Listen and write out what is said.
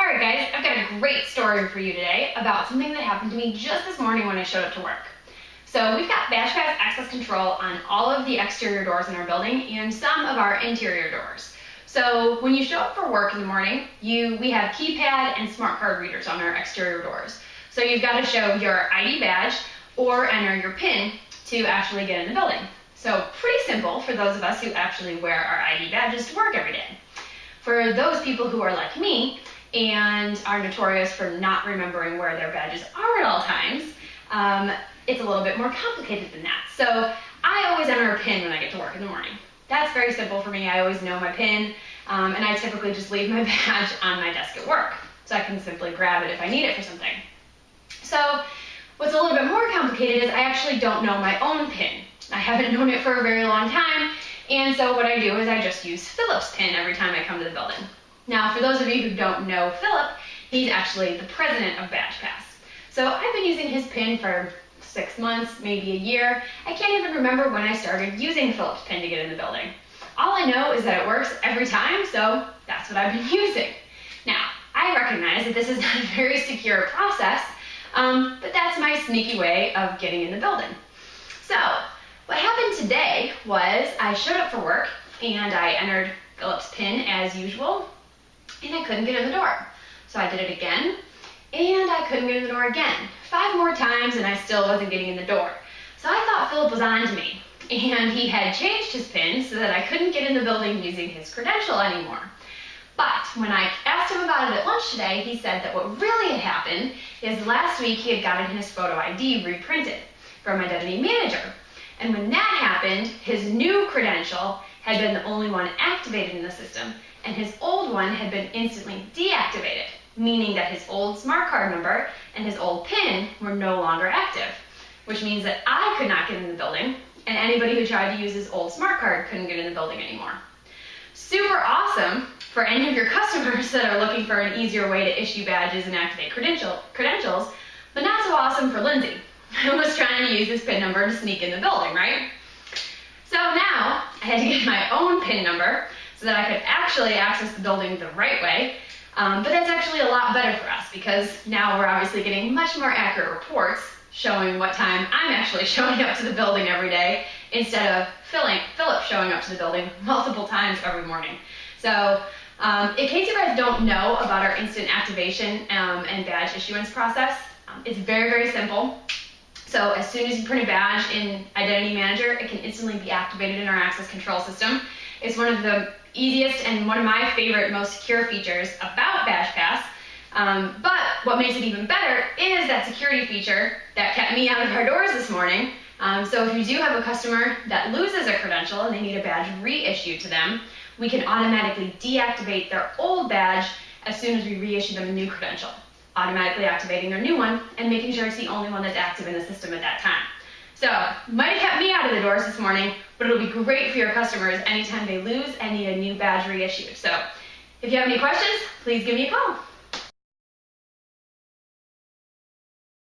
Alright guys, I've got a great story for you today about something that happened to me just this morning when I showed up to work. So we've got BadgePass access control on all of the exterior doors in our building and some of our interior doors. So when you show up for work in the morning, we have keypad and smart card readers on our exterior doors. So you've got to show your ID badge or enter your PIN to actually get in the building. So pretty simple for those of us who actually wear our ID badges to work every day. For those people who are like me and are notorious for not remembering where their badges are at all times, it's a little bit more complicated than that. So I always enter a PIN when I get to work in the morning. That's very simple for me. I always know my PIN, and I typically just leave my badge on my desk at work, so I can simply grab it if I need it for something. So what's a little bit more complicated is I actually don't know my own PIN. I haven't known it for a very long time, and so what I do is I just use Philip's PIN every time I come to the building. Now, for those of you who don't know Philip, he's actually the president of BadgePass. So I've been using his PIN for 6 months, maybe a year. I can't even remember when I started using Philip's PIN to get in the building. All I know is that it works every time, so that's what I've been using. Now, I recognize that this is not a very secure process, but that's my sneaky way of getting in the building. So what happened today was I showed up for work and I entered Philip's PIN as usual, and I couldn't get in the door. So I did it again, and I couldn't get in the door again. 5 more times, and I still wasn't getting in the door. So I thought Philip was on to me, and he had changed his PIN so that I couldn't get in the building using his credential anymore. But when I asked him about it at lunch today, he said that what really had happened is last week he had gotten his photo ID reprinted from Identity Manager. And when that happened, his new credential had been the only one activated in the system, and his old one had been instantly deactivated, meaning that his old smart card number and his old PIN were no longer active, which means that I could not get in the building, and anybody who tried to use his old smart card couldn't get in the building anymore. Super awesome for any of your customers that are looking for an easier way to issue badges and activate credentials, but not so awesome for Lindsay, who was trying to use his PIN number to sneak in the building, right? So now I had to get my own PIN number so that I could actually access the building the right way. But that's actually a lot better for us because now we're obviously getting much more accurate reports showing what time I'm actually showing up to the building every day instead of Philip showing up to the building multiple times every morning. So in case you guys don't know about our instant activation and badge issuance process, it's very, very simple. So as soon as you print a badge in Identity Manager, it can instantly be activated in our access control system. It's one of the easiest and one of my favorite, most secure features about BadgePass. But what makes it even better is that security feature that kept me out of our doors this morning. So if you do have a customer that loses a credential and they need a badge reissued to them, we can automatically deactivate their old badge as soon as we reissue them a new credential, automatically activating their new one and making sure it's the only one that's active in the system at that time. So, might have kept me out of the doors this morning, but it'll be great for your customers anytime they lose and need a new badge reissued. So, if you have any questions, please give me a call.